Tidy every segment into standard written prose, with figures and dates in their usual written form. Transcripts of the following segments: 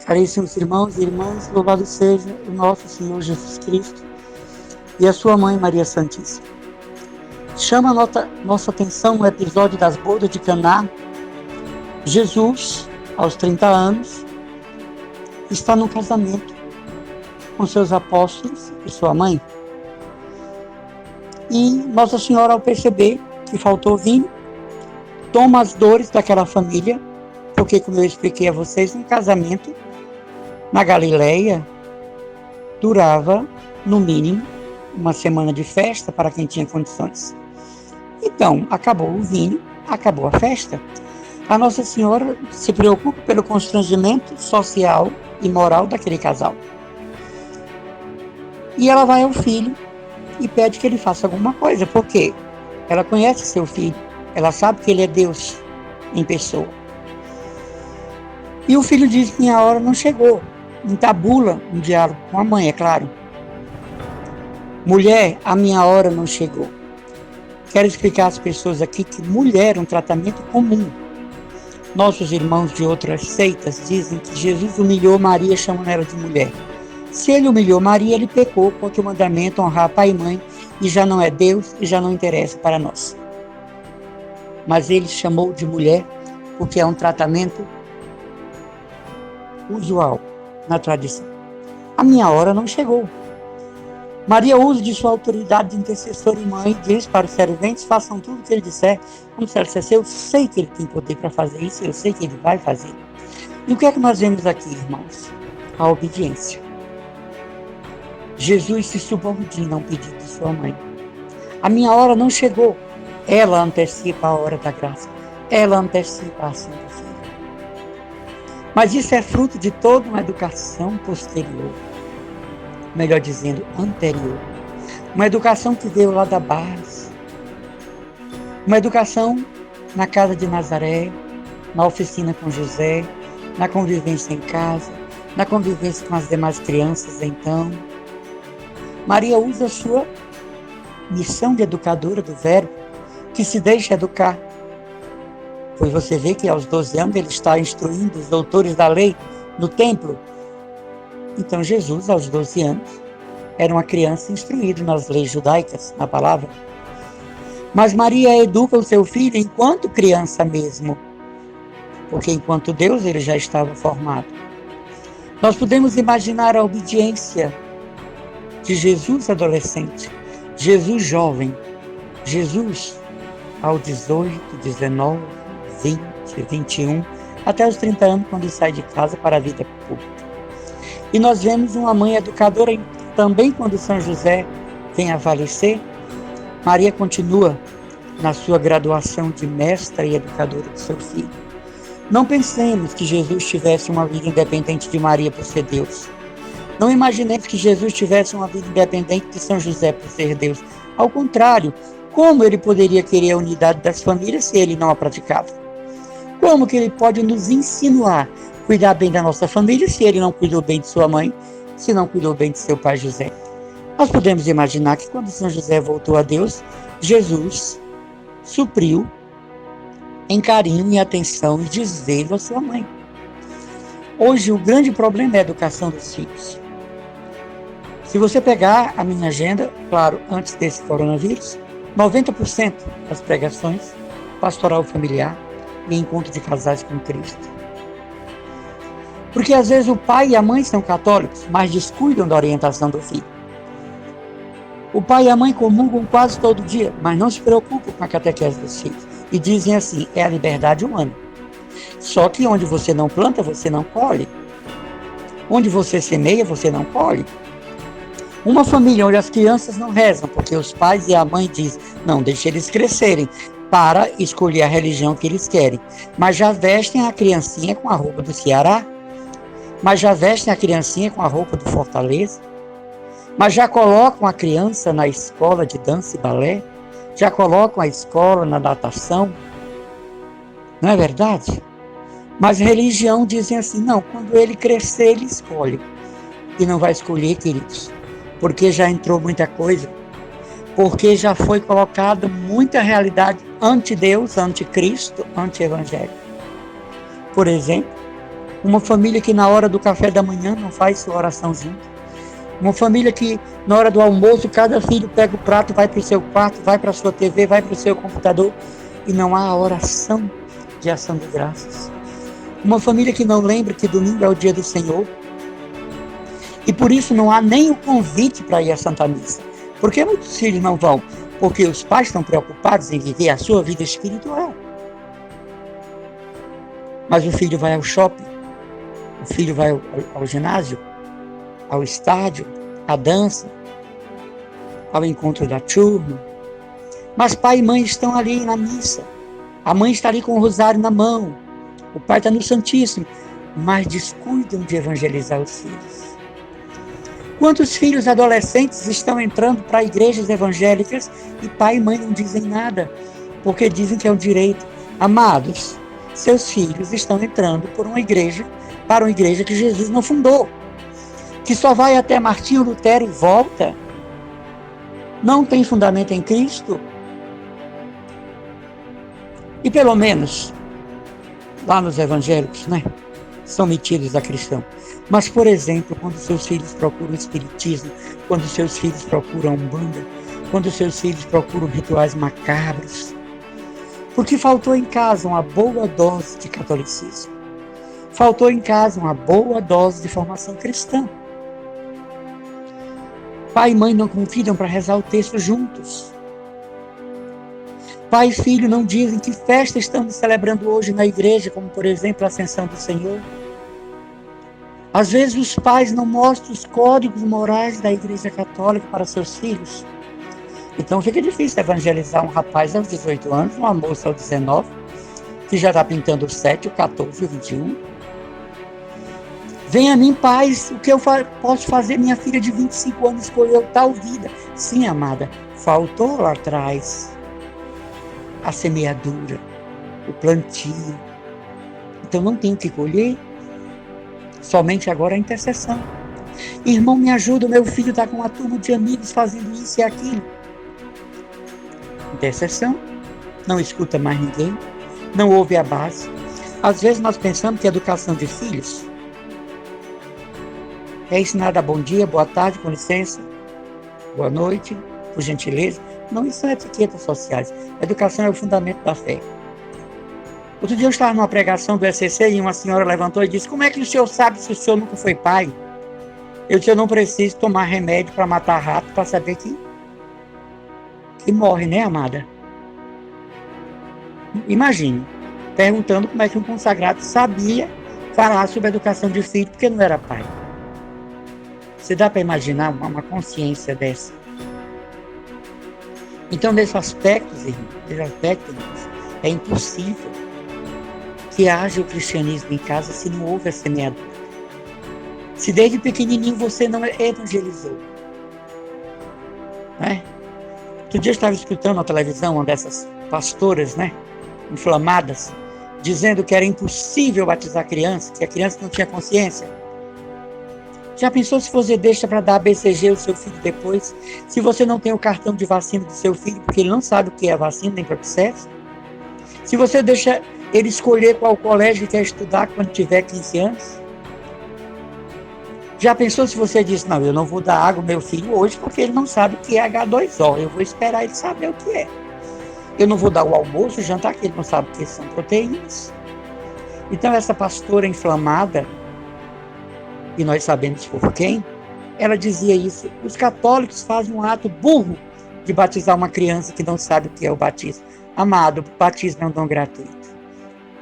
Caríssimos irmãos e irmãs, louvado seja o nosso Senhor Jesus Cristo e a sua mãe Maria Santíssima. Chama a nossa atenção o episódio das bodas de Caná. Jesus, aos 30 anos, está num casamento com seus apóstolos e sua mãe. E Nossa Senhora, ao perceber que faltou vinho, toma as dores daquela família, porque, como eu expliquei a vocês, um casamento na Galileia durava, no mínimo, uma semana de festa para quem tinha condições. Então, acabou o vinho, acabou a festa. A Nossa Senhora se preocupa pelo constrangimento social e moral daquele casal. E ela vai ao filho e pede que ele faça alguma coisa, porque ela conhece seu filho, ela sabe que ele é Deus em pessoa. E o filho diz que minha hora não chegou. Entabula um diálogo com a mãe, é claro. Mulher, a minha hora não chegou. Quero explicar às pessoas aqui que mulher é um tratamento comum. Nossos irmãos de outras seitas dizem que Jesus humilhou Maria chamando ela de mulher. Se ele humilhou Maria, ele pecou, porque o mandamento honrar pai e mãe e já não é Deus e já não interessa para nós. Mas ele chamou de mulher porque é um tratamento usual na tradição. A minha hora não chegou. Maria usa de sua autoridade de intercessora e mãe e diz para os serventes: façam tudo o que ele disser. Como se ela dissesse: eu sei que ele tem poder para fazer isso, eu sei que ele vai fazer. E o que é que nós vemos aqui, irmãos? A obediência. Jesus se subordina ao pedido de sua mãe. A minha hora não chegou. Ela antecipa a hora da graça. Ela antecipa a ação do Filho. Mas isso é fruto de toda uma educação posterior. Melhor dizendo, anterior. Uma educação que veio lá da base. Uma educação na casa de Nazaré, na oficina com José, na convivência em casa, na convivência com as demais crianças, então. Maria usa a sua missão de educadora do Verbo, que se deixa educar. Pois você vê que aos 12 anos ele está instruindo os doutores da lei no templo. Então Jesus, aos 12 anos, era uma criança instruída nas leis judaicas, na palavra. Mas Maria educa o seu filho enquanto criança mesmo, porque enquanto Deus ele já estava formado. Nós podemos imaginar a obediência de Jesus adolescente, Jesus jovem, Jesus aos 18, 19, 20, 21, até os 30 anos, quando ele sai de casa para a vida pública. E nós vemos uma mãe educadora também quando São José vem a falecer. Maria continua na sua graduação de mestra e educadora do seu filho. Não pensemos que Jesus tivesse uma vida independente de Maria por ser Deus. Não imaginemos que Jesus tivesse uma vida independente de São José por ser Deus. Ao contrário, como ele poderia querer a unidade das famílias se ele não a praticava? Como que ele pode nos insinuar cuidar bem da nossa família se ele não cuidou bem de sua mãe, se não cuidou bem de seu pai José? Nós podemos imaginar que quando São José voltou a Deus, Jesus supriu em carinho e atenção e desvelo a sua mãe. Hoje o grande problema é a educação dos filhos. Se você pegar a minha agenda, claro, antes desse coronavírus, 90% das pregações, pastoral familiar e encontro de casais com Cristo. Porque às vezes o pai e a mãe são católicos, mas descuidam da orientação do filho. O pai e a mãe comungam quase todo dia, mas não se preocupam com a catequese dos filhos. E dizem assim, é a liberdade humana. Só que onde você não planta, você não colhe. Onde você semeia, você não colhe. Uma família onde as crianças não rezam, porque os pais e a mãe dizem, não, deixa eles crescerem, para escolher a religião que eles querem. Mas já vestem a criancinha com a roupa do Ceará, mas já vestem a criancinha com a roupa do Fortaleza, mas já colocam a criança na escola de dança e balé, já colocam a escola na natação. Não é verdade? Mas religião dizem assim, não, quando ele crescer, ele escolhe. E não vai escolher, queridos, porque já entrou muita coisa, porque já foi colocada muita realidade anti-Deus, anti-Cristo, anti-Evangelho. Por exemplo, Uma família que na hora do café da manhã não faz sua oração junto. Uma família que na hora do almoço cada filho pega o prato, vai para o seu quarto, vai para a sua TV, vai para o seu computador e não há a oração de ação de graças. Uma família que não lembra que domingo é o dia do Senhor e por isso não há nem o convite para ir à Santa Missa. Por que muitos filhos não vão? Porque os pais estão preocupados em viver a sua vida espiritual. Mas o filho vai ao shopping, o filho vai ao ginásio, ao estádio, à dança, ao encontro da turma. Mas pai e mãe estão ali na missa. A mãe está ali com o rosário na mão. O pai está no Santíssimo. Mas descuidam de evangelizar os filhos. Quantos filhos adolescentes estão entrando para igrejas evangélicas e pai e mãe não dizem nada? Porque dizem que é um direito. Amados, seus filhos estão entrando para uma igreja que Jesus não fundou. Que só vai até Martinho Lutero e volta. Não tem fundamento em Cristo. E pelo menos, lá nos evangélicos, né? São metidos a cristão. Mas, por exemplo, quando seus filhos procuram espiritismo, quando seus filhos procuram umbanda, quando seus filhos procuram rituais macabros, porque faltou em casa uma boa dose de catolicismo. Faltou em casa uma boa dose de formação cristã. Pai e mãe não convidam para rezar o texto juntos. Pai e filho não dizem que festa estamos celebrando hoje na igreja, como por exemplo a Ascensão do Senhor. Às vezes os pais não mostram os códigos morais da Igreja Católica para seus filhos. Então fica difícil evangelizar um rapaz aos 18 anos, uma moça aos 19, que já está pintando o 7, o 14, o 21. Venha a mim, pais, o que eu posso fazer? Minha filha de 25 anos escolheu tal vida. Sim, amada, faltou lá atrás a semeadura, o plantio. Então não tenho que colher, somente agora a intercessão. Irmão, me ajuda, meu filho está com uma turma de amigos fazendo isso e aquilo. Intercessão, não escuta mais ninguém, não ouve a base. Às vezes nós pensamos que a educação de filhos é ensinar a dar bom dia, boa tarde, com licença, boa noite, por gentileza. Não, isso são etiquetas sociais. A educação é o fundamento da fé. Outro dia eu estava numa pregação do ECC e uma senhora levantou e disse: como é que o senhor sabe se o senhor nunca foi pai? Eu disse: eu não preciso tomar remédio para matar rato para saber que morre, né, amada? Imagine, perguntando como é que um consagrado sabia falar sobre a educação de filho porque não era pai. Você dá para imaginar uma consciência dessa? Então, nesse aspecto, irmãos, é impossível que haja o cristianismo em casa se não houve a semeadura. Se desde pequenininho você não evangelizou. Né? Outro dia eu estava escutando na televisão uma dessas pastoras, né, inflamadas, dizendo que era impossível batizar criança, que a criança não tinha consciência. Já pensou se você deixa para dar BCG ao seu filho depois? Se você não tem o cartão de vacina do seu filho, porque ele não sabe o que é vacina nem processo? Se você deixa ele escolher qual colégio quer estudar quando tiver 15 anos? Já pensou se você diz: não, eu não vou dar água ao meu filho hoje porque ele não sabe o que é H2O, eu vou esperar ele saber o que é. Eu não vou dar o almoço, o jantar, que ele não sabe o que são proteínas. Então essa pastora inflamada, e nós sabemos por quem, ela dizia isso: os católicos fazem um ato burro de batizar uma criança que não sabe o que é o batismo. Amado, o batismo é um dom gratuito.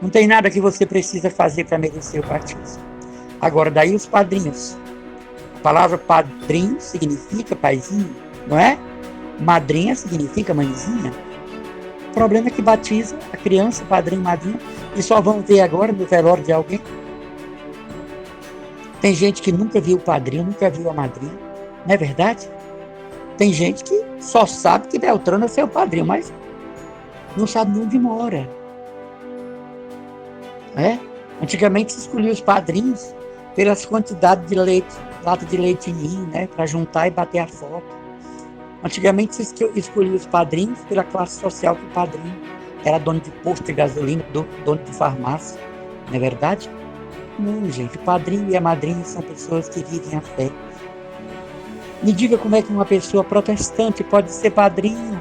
Não tem nada que você precisa fazer para merecer o batismo. Agora, daí os padrinhos. A palavra padrinho significa paizinho, não é? Madrinha significa mãezinha. O problema é que batiza a criança, padrinho, madrinha, e só vão ver agora no velório de alguém. Tem gente que nunca viu o padrinho, nunca viu a madrinha, não é verdade? Tem gente que só sabe que Beltrano é seu padrinho, mas não sabe nem onde mora. Antigamente se escolhia os padrinhos pelas quantidades de leite, lata de leite ninho, né, para juntar e bater a foto. Antigamente se escolhia os padrinhos pela classe social que o padrinho era dono de posto de gasolina, dono de farmácia, não é verdade? Não, gente, o padrinho e a madrinha são pessoas que vivem a fé. Me diga como é que uma pessoa protestante pode ser padrinho,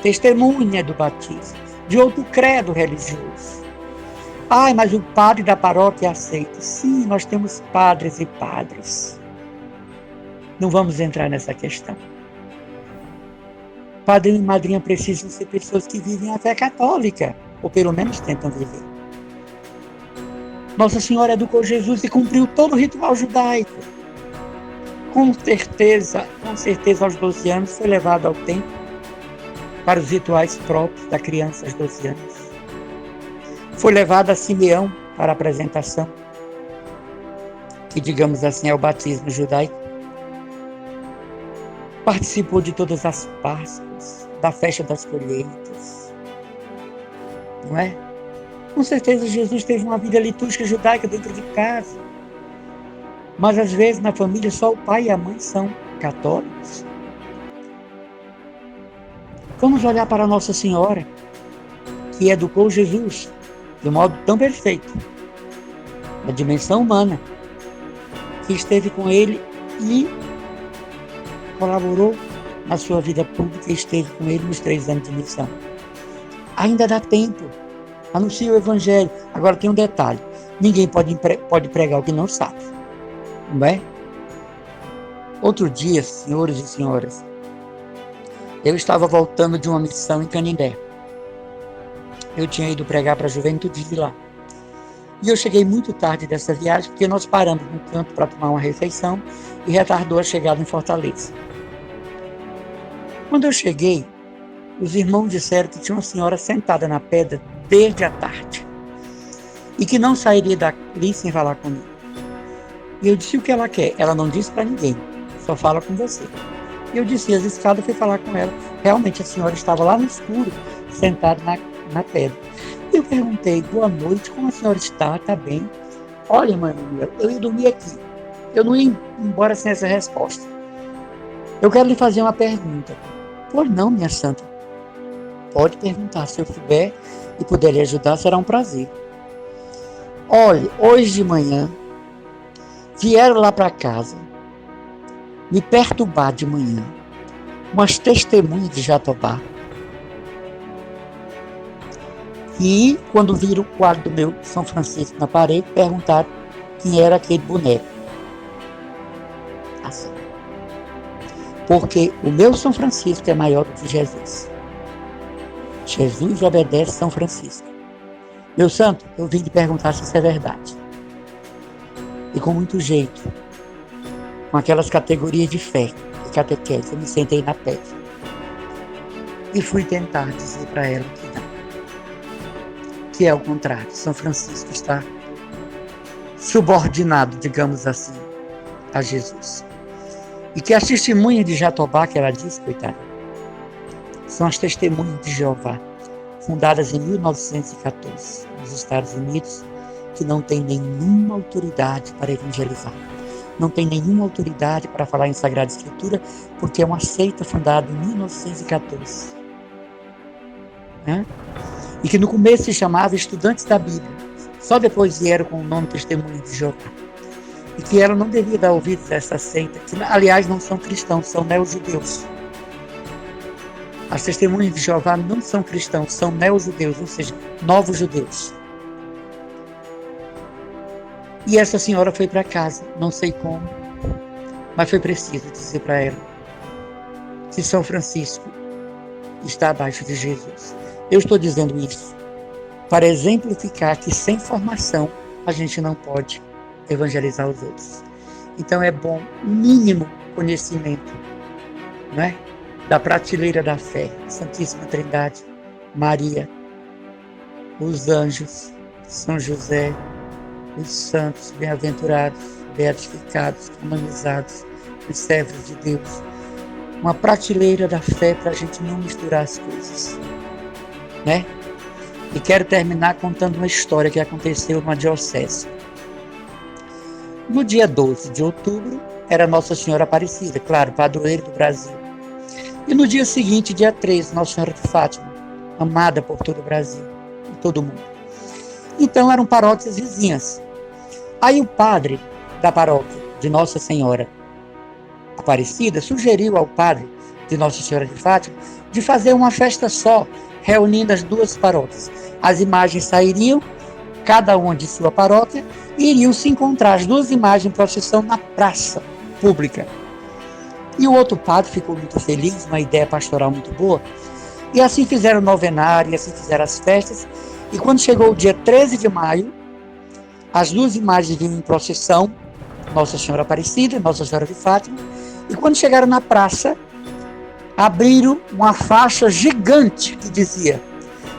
testemunha do batismo, de outro credo religioso. Ai, mas o padre da paróquia aceita. Sim, nós temos padres e padres. Não vamos entrar nessa questão. Padrinho e madrinha precisam ser pessoas que vivem a fé católica, ou pelo menos tentam viver. Nossa Senhora educou Jesus e cumpriu todo o ritual judaico. Com certeza, aos 12 anos foi levado ao templo para os rituais próprios da criança aos 12 anos. Foi levado a Simeão para a apresentação, que digamos assim é o batismo judaico. Participou de todas as Páscoas, da festa das colheitas, não é? Com certeza Jesus teve uma vida litúrgica judaica dentro de casa, mas às vezes na família só o pai e a mãe são católicos. Vamos olhar para Nossa Senhora, que educou Jesus de um modo tão perfeito, na dimensão humana, que esteve com ele e colaborou na sua vida pública e esteve com ele nos 3 anos de missão. Ainda dá tempo. Anuncie o Evangelho. Agora tem um detalhe. Ninguém pode pregar o que não sabe. Não é? Outro dia, senhores e senhoras, eu estava voltando de uma missão em Canindé. Eu tinha ido pregar para a juventude de lá. E eu cheguei muito tarde dessa viagem, porque nós paramos num canto para tomar uma refeição e retardou a chegada em Fortaleza. Quando eu cheguei, os irmãos disseram que tinha uma senhora sentada na pedra desde a tarde e que não sairia dali sem falar comigo. E eu disse: o que ela quer? Ela não disse para ninguém, só fala com você. E eu disse as escadas, fui falar com ela. Realmente a senhora estava lá no escuro, sentada na pedra. E eu perguntei: boa noite, como a senhora está? Está bem? Olha, Manuel, eu ia dormir aqui. Eu não ia embora sem essa resposta. Eu quero lhe fazer uma pergunta. Pois não, minha santa. Pode perguntar, se eu puder e puder lhe ajudar, será um prazer. Olha, hoje de manhã, vieram lá para casa, me perturbar de manhã, umas testemunhas de Jatobá. E, quando viram o quadro do meu São Francisco na parede, perguntaram quem era aquele boneco. Assim. Porque o meu São Francisco é maior do que Jesus. Jesus obedece São Francisco. Meu santo, eu vim lhe perguntar se isso é verdade. E com muito jeito, com aquelas categorias de fé e catequese, eu me sentei na pedra. E fui tentar dizer para ela que não. Que é o contrário. São Francisco está subordinado, digamos assim, a Jesus. E que as testemunhas de Jatobá, que ela disse, coitada, são as testemunhas de Jeová, fundadas em 1914, nos Estados Unidos, que não tem nenhuma autoridade para evangelizar. Não tem nenhuma autoridade para falar em Sagrada Escritura, porque é uma seita fundada em 1914. Né? E que no começo se chamava Estudantes da Bíblia. Só depois vieram com o nome Testemunho de Jeová. E que ela não devia dar ouvidos a essa seita, que aliás não são cristãos, são neo-judeus. As testemunhas de Jeová não são cristãos, são neo-judeus, ou seja, novos judeus. E essa senhora foi para casa, não sei como, mas foi preciso dizer para ela que São Francisco está abaixo de Jesus. Eu estou dizendo isso para exemplificar que sem formação a gente não pode evangelizar os outros. Então é bom, mínimo conhecimento, não é? Da prateleira da fé, Santíssima Trindade, Maria, os anjos, São José, os santos bem-aventurados, beatificados, canonizados, os servos de Deus. Uma prateleira da fé para a gente não misturar as coisas, né? E quero terminar contando uma história que aconteceu numa diocese. No dia 12 de outubro, era Nossa Senhora Aparecida, claro, padroeira do Brasil. E no dia seguinte, dia 13, Nossa Senhora de Fátima, amada por todo o Brasil e todo mundo. Então eram paróquias vizinhas. Aí o padre da paróquia de Nossa Senhora Aparecida sugeriu ao padre de Nossa Senhora de Fátima de fazer uma festa só, reunindo as duas paróquias. As imagens sairiam, cada uma de sua paróquia, e iriam se encontrar as duas imagens em procissão na praça pública. E o outro padre ficou muito feliz, uma ideia pastoral muito boa, e assim fizeram o novenário, e assim fizeram as festas, e quando chegou o dia 13 de maio, as duas imagens vinham em procissão, Nossa Senhora Aparecida, Nossa Senhora de Fátima, e quando chegaram na praça, abriram uma faixa gigante que dizia: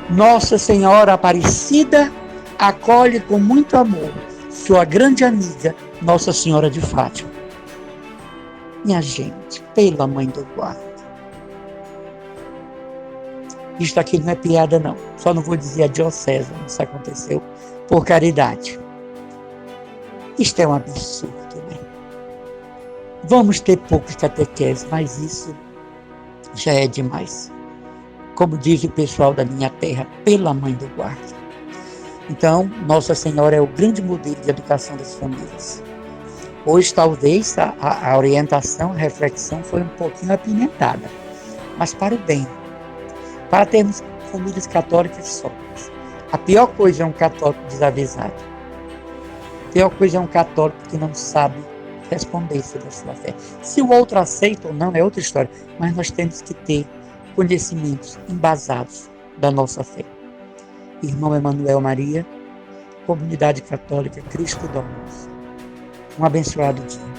Nossa Senhora Aparecida acolhe com muito amor sua grande amiga, Nossa Senhora de Fátima. Minha gente, pela mãe do guarda. Isto aqui não é piada, não. Só não vou dizer a diocese, isso aconteceu por caridade. Isto é um absurdo, né? Vamos ter poucos catequeses, mas isso já é demais. Como diz o pessoal da minha terra, pela mãe do guarda. Então, Nossa Senhora é o grande modelo de educação das famílias. Hoje, talvez, a orientação, a reflexão foi um pouquinho apimentada, mas para o bem, para termos famílias católicas sólidas. A pior coisa é um católico desavisado. A pior coisa é um católico que não sabe responder sobre a sua fé. Se o outro aceita ou não é outra história, mas nós temos que ter conhecimentos embasados da nossa fé. Irmão Emanuel Maria, Comunidade Católica Cristo Domus. Um abençoado dia.